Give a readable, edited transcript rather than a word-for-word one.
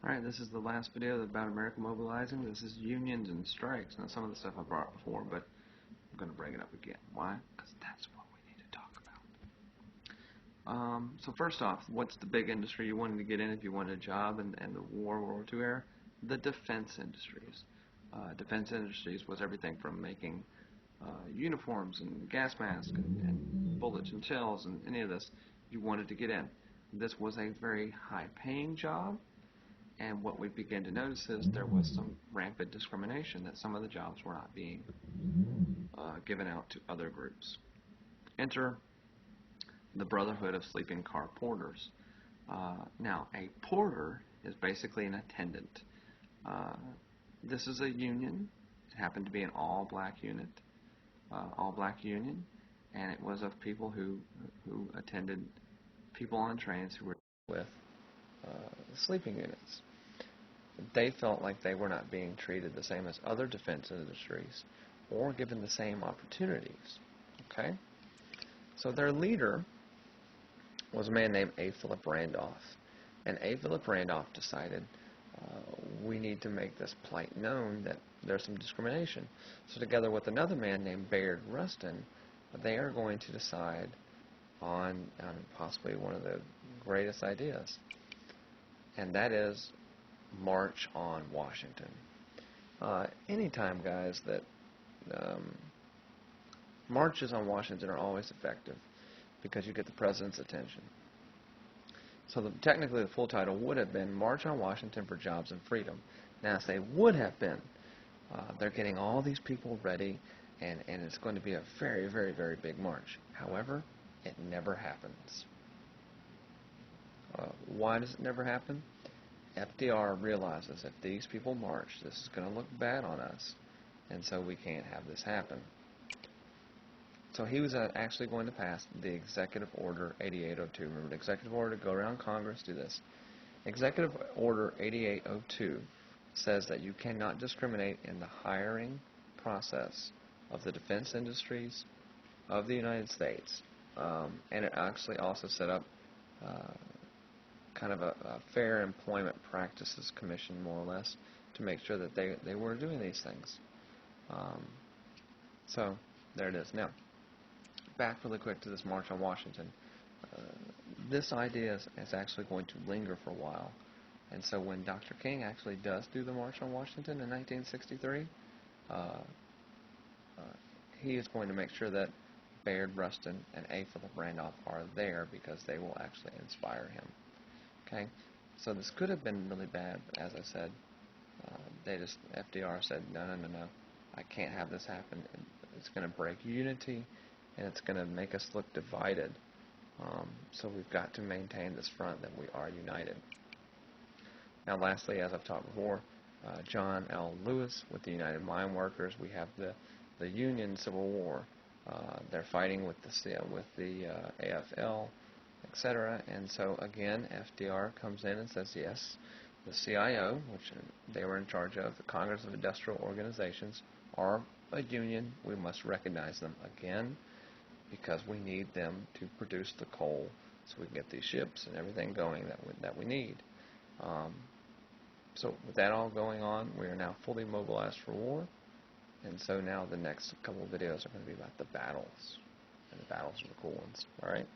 Alright, this is the last video about America mobilizing. This is unions and strikes. Now, some of the stuff I brought before, but I'm going to bring it up again. Why? Because that's what we need to talk about. So first off, what's the big industry you wanted to get in if you wanted a job in the World War II era? The defense industries. Defense industries was everything from making uniforms and gas masks and bullets and shells and any of this you wanted to get in. This was a very high-paying job. And what we began to notice is there was some rampant discrimination, that some of the jobs were not being given out to other groups. Enter the Brotherhood of Sleeping Car Porters. Now, a porter is basically an attendant. This is a union. It happened to be an all-black unit, all-black union, and it was of people who attended people on trains who were with sleeping units. They felt like they were not being treated the same as other defense industries or given the same opportunities. Okay? So their leader was a man named A. Philip Randolph. And A. Philip Randolph decided we need to make this plight known that there's some discrimination. So together with another man named Bayard Rustin, they are going to decide on possibly one of the greatest ideas. And that is March on Washington. Anytime, guys, that marches on Washington are always effective because you get the president's attention. So technically the full title would have been March on Washington for Jobs and Freedom. Now I say would have been. They're getting all these people ready, and it's going to be a very, very, very big march. However, it never happens. Why does it never happen? FDR realizes if these people march, this is going to look bad on us, and so we can't have this happen. So he was actually going to pass the Executive Order 8802. Remember, the Executive Order to go around Congress, do this. Executive Order 8802 says that you cannot discriminate in the hiring process of the defense industries of the United States. And it actually also set up kind of a fair employment practices commission, more or less, to make sure that they were doing these things. So there it is. Now, back really quick to this March on Washington. This idea is actually going to linger for a while. And so when Dr. King actually does do the March on Washington in 1963, he is going to make sure that Bayard Rustin and A. Philip Randolph are there because they will actually inspire him. Okay, so this could have been really bad, but as I said, FDR said, no, I can't have this happen. It's going to break unity, and it's going to make us look divided. So we've got to maintain this front that we are united. Now, lastly, as I've talked before, John L. Lewis with the United Mine Workers. We have the Union Civil War. They're fighting with the AFL, etc. And so again, FDR comes in and says, yes, the CIO, which they were in charge of, the Congress of Industrial Organizations, are a union. We must recognize them again because we need them to produce the coal so we can get these ships and everything going that we need. So with that all going on, we are now fully mobilized for war. And so now the next couple of videos are going to be about the battles. And the battles are the cool ones. All right?